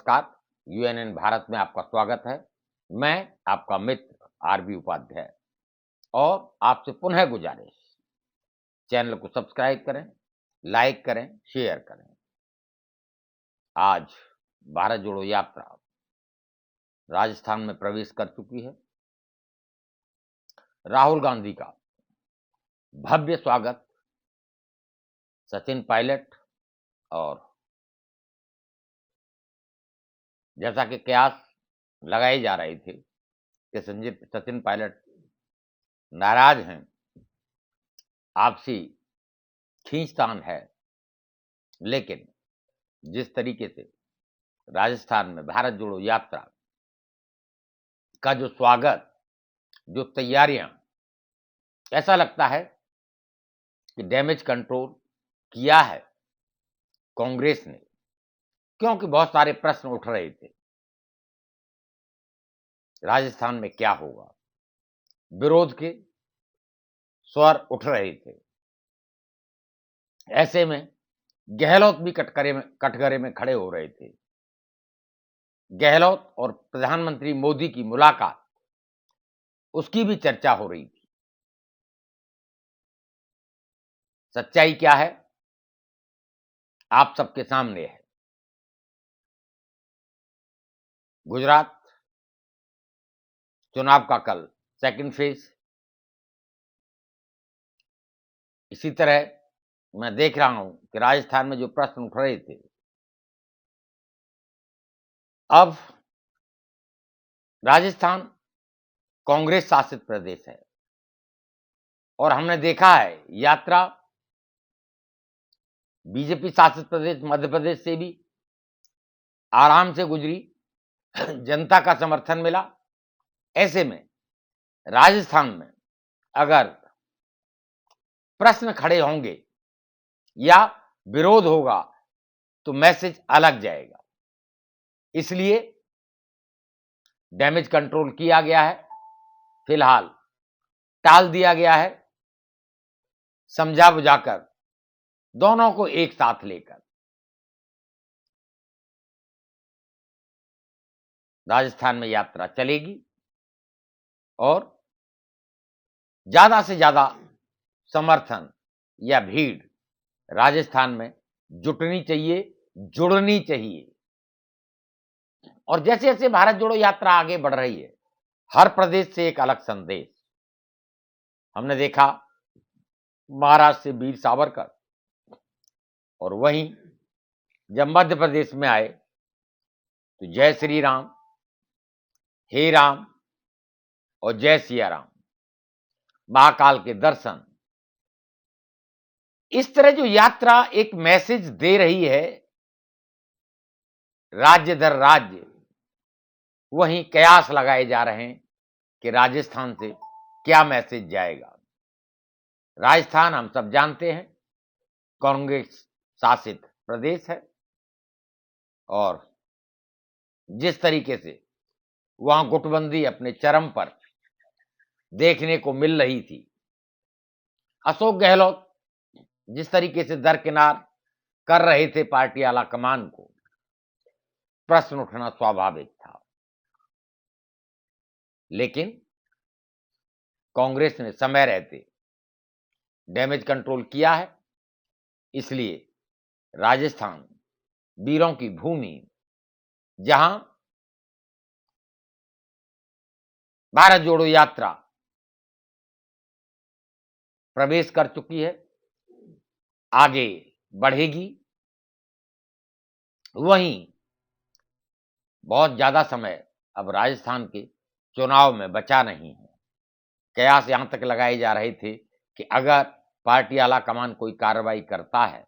नमस्कार, यूएनएन भारत में आपका स्वागत है। मैं आपका मित्र आरबी उपाध्याय और आपसे पुनः गुजारिश, चैनल को सब्सक्राइब करें, लाइक करें, शेयर करें। आज भारत जोड़ो यात्रा राजस्थान में प्रवेश कर चुकी है। राहुल गांधी का भव्य स्वागत सचिन पायलट और जैसा कि कयास लगाए जा रहे थे कि सचिन पायलट नाराज हैं, आपसी खींचतान है, लेकिन जिस तरीके से राजस्थान में भारत जोड़ो यात्रा का जो स्वागत, जो तैयारियां, ऐसा लगता है कि डैमेज कंट्रोल किया है कांग्रेस ने, क्योंकि बहुत सारे प्रश्न उठ रहे थे। राजस्थान में क्या होगा, विरोध के स्वर उठ रहे थे। ऐसे में गहलोत भी कटघरे में खड़े हो रहे थे। गहलोत और प्रधानमंत्री मोदी की मुलाकात, उसकी भी चर्चा हो रही थी। सच्चाई क्या है, आप सबके सामने है। गुजरात चुनाव का कल सेकंड फेज, इसी तरह मैं देख रहा हूं कि राजस्थान में जो प्रश्न उठ रहे थे, अब राजस्थान कांग्रेस शासित प्रदेश है और हमने देखा है यात्रा बीजेपी शासित प्रदेश मध्य प्रदेश से भी आराम से गुजरी, जनता का समर्थन मिला। ऐसे में राजस्थान में अगर प्रश्न खड़े होंगे या विरोध होगा तो मैसेज अलग जाएगा। इसलिए डैमेज कंट्रोल किया गया है, फिलहाल टाल दिया गया है, समझा बुझाकर दोनों को एक साथ लेकर राजस्थान में यात्रा चलेगी और ज्यादा से ज्यादा समर्थन या भीड़ राजस्थान में जुटनी चाहिए, जुड़नी चाहिए। और जैसे जैसे भारत जोड़ो यात्रा आगे बढ़ रही है, हर प्रदेश से एक अलग संदेश। हमने देखा महाराष्ट्र से वीर सावरकर, और वहीं जब मध्य प्रदेश में आए तो जय श्री राम, हे राम और जय सिया राम, महाकाल के दर्शन। इस तरह जो यात्रा एक मैसेज दे रही है राज्य दर राज्य, वहीं कयास लगाए जा रहे हैं कि राजस्थान से क्या मैसेज जाएगा। राजस्थान हम सब जानते हैं कांग्रेस शासित प्रदेश है और जिस तरीके से वहां गुटबंदी अपने चरम पर देखने को मिल रही थी, अशोक गहलोत जिस तरीके से दरकिनार कर रहे थे पार्टी आला कमान को, प्रश्न उठना स्वाभाविक था। लेकिन कांग्रेस ने समय रहते डैमेज कंट्रोल किया है, इसलिए राजस्थान वीरों की भूमि, जहां भारत जोड़ो यात्रा प्रवेश कर चुकी है, आगे बढ़ेगी, वहीं बहुत ज्यादा समय अब राजस्थान के चुनाव में बचा नहीं है। कयास यहां तक लगाए जा रहे थे कि अगर पार्टी आला कमान कोई कार्रवाई करता है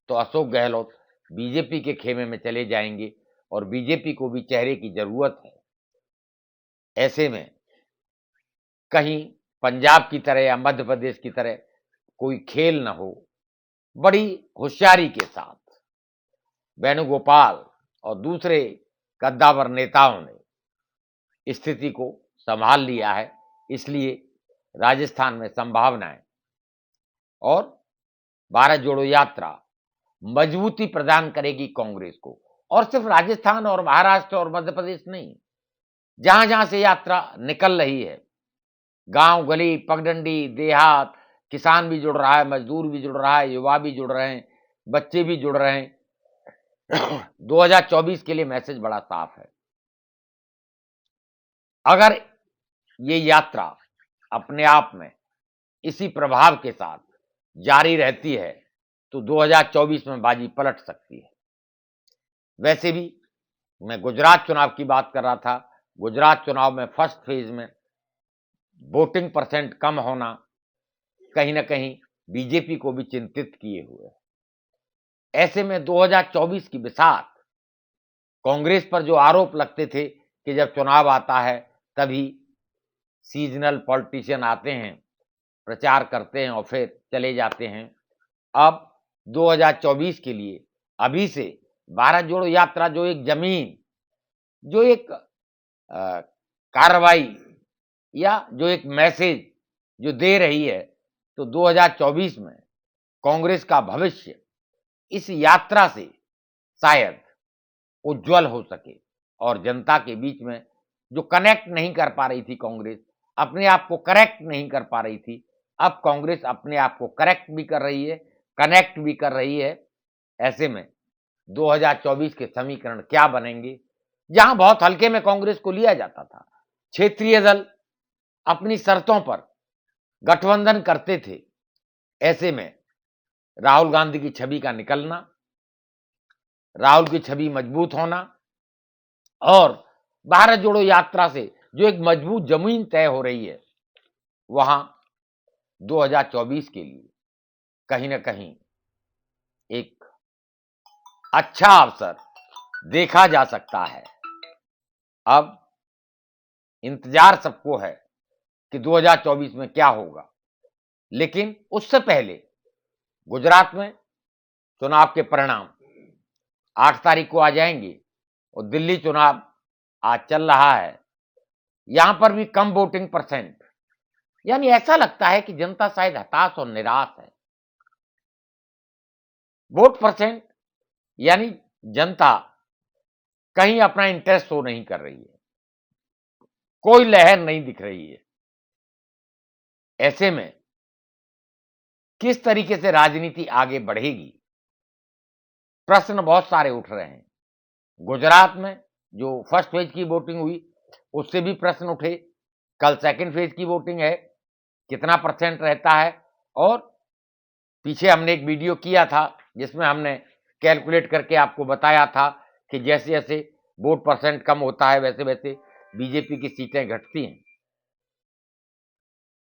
तो अशोक गहलोत बीजेपी के खेमे में चले जाएंगे और बीजेपी को भी चेहरे की जरूरत है। ऐसे में कहीं पंजाब की तरह या मध्य प्रदेश की तरह कोई खेल न हो, बड़ी होशियारी के साथ वेणुगोपाल और दूसरे कद्दावर नेताओं ने स्थिति को संभाल लिया है। इसलिए राजस्थान में संभावनाएं और भारत जोड़ो यात्रा मजबूती प्रदान करेगी कांग्रेस को, और सिर्फ राजस्थान और महाराष्ट्र और मध्य प्रदेश नहीं, जहां जहां से यात्रा निकल रही है, गांव गली पगडंडी देहात, किसान भी जुड़ रहा है, मजदूर भी जुड़ रहा है, युवा भी जुड़ रहे हैं, बच्चे भी जुड़ रहे हैं। 2024 के लिए मैसेज बड़ा साफ है। अगर ये यात्रा अपने आप में इसी प्रभाव के साथ जारी रहती है तो 2024 में बाजी पलट सकती है। वैसे भी मैं गुजरात चुनाव की बात कर रहा था। गुजरात चुनाव में फर्स्ट फेज में वोटिंग परसेंट कम होना कहीं ना कहीं बीजेपी को भी चिंतित किए हुए है। ऐसे में 2024 की बिसात कांग्रेस पर जो आरोप लगते थे कि जब चुनाव आता है तभी सीजनल पॉलिटिशियन आते हैं, प्रचार करते हैं और फिर चले जाते हैं। अब 2024 के लिए अभी से भारत जोड़ो यात्रा जो एक जमीन, जो एक कार्रवाई या जो एक मैसेज जो दे रही है, तो 2024 में कांग्रेस का भविष्य इस यात्रा से शायद उज्जवल हो सके और जनता के बीच में जो कनेक्ट नहीं कर पा रही थी कांग्रेस, अपने आप को करेक्ट नहीं कर पा रही थी, अब कांग्रेस अपने आप को करेक्ट भी कर रही है, कनेक्ट भी कर रही है। ऐसे में 2024 के समीकरण क्या बनेंगे? जहां बहुत हल्के में कांग्रेस को लिया जाता था, क्षेत्रीय दल अपनी शर्तों पर गठबंधन करते थे, ऐसे में राहुल गांधी की छवि का निकलना, राहुल की छवि मजबूत होना और भारत जोड़ो यात्रा से जो एक मजबूत जमीन तय हो रही है, वहां 2024 के लिए कहीं ना कहीं एक अच्छा अवसर देखा जा सकता है। अब इंतजार सबको है कि 2024 में क्या होगा, लेकिन उससे पहले गुजरात में चुनाव के परिणाम 8 तारीख को आ जाएंगे और दिल्ली चुनाव आज चल रहा है, यहां पर भी कम वोटिंग परसेंट, यानी ऐसा लगता है कि जनता शायद हताश और निराश है। वोट परसेंट यानी जनता कहीं अपना इंटरेस्ट शो नहीं कर रही है, कोई लहर नहीं दिख रही है। ऐसे में किस तरीके से राजनीति आगे बढ़ेगी, प्रश्न बहुत सारे उठ रहे हैं। गुजरात में जो फर्स्ट फेज की वोटिंग हुई उससे भी प्रश्न उठे, कल सेकंड फेज की वोटिंग है, कितना परसेंट रहता है। और पीछे हमने एक वीडियो किया था जिसमें हमने कैलकुलेट करके आपको बताया था कि जैसे जैसे वोट परसेंट कम होता है वैसे वैसे बीजेपी की सीटें घटती हैं।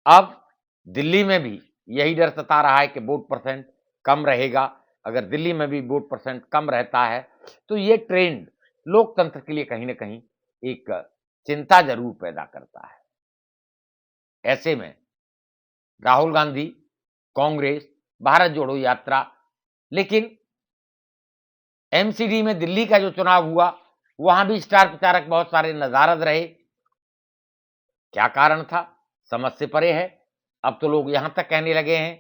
अब दिल्ली में भी यही डर सता रहा है कि वोट परसेंट कम रहेगा। अगर दिल्ली में भी वोट परसेंट कम रहता है तो ये ट्रेंड लोकतंत्र के लिए कहीं ना कहीं एक चिंता जरूर पैदा करता है। ऐसे में राहुल गांधी, कांग्रेस, भारत जोड़ो यात्रा, लेकिन एमसीडी में दिल्ली का जो चुनाव हुआ वहां भी स्टार प्रचारक बहुत सारे नजारद रहे। क्या कारण था, समझ से परे है। अब तो लोग यहां तक कहने लगे हैं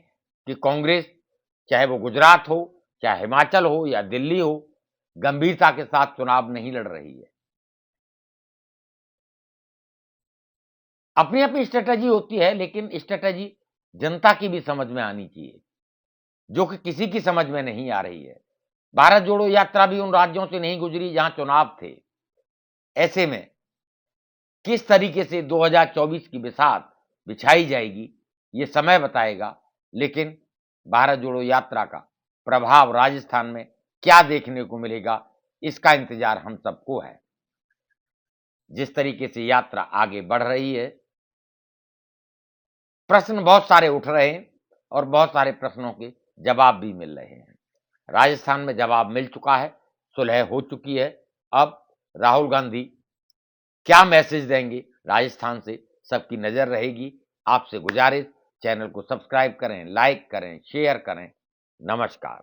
कि कांग्रेस, चाहे वो गुजरात हो, चाहे हिमाचल हो या दिल्ली हो, गंभीरता के साथ चुनाव नहीं लड़ रही है। अपनी अपनी स्ट्रेटजी होती है, लेकिन स्ट्रेटजी जनता की भी समझ में आनी चाहिए, जो कि किसी की समझ में नहीं आ रही है। भारत जोड़ो यात्रा भी उन राज्यों से नहीं गुजरी जहां चुनाव थे। ऐसे में किस तरीके से 2024 की बिसात बिछाई जाएगी ये समय बताएगा, लेकिन भारत जोड़ो यात्रा का प्रभाव राजस्थान में क्या देखने को मिलेगा इसका इंतजार हम सबको है। जिस तरीके से यात्रा आगे बढ़ रही है, प्रश्न बहुत सारे उठ रहे हैं और बहुत सारे प्रश्नों के जवाब भी मिल रहे हैं। राजस्थान में जवाब मिल चुका है, सुलह हो चुकी है। अब राहुल गांधी क्या मैसेज देंगे राजस्थान से, सबकी नजर रहेगी। आपसे गुजारिश, चैनल को सब्सक्राइब करें, लाइक करें, शेयर करें। नमस्कार।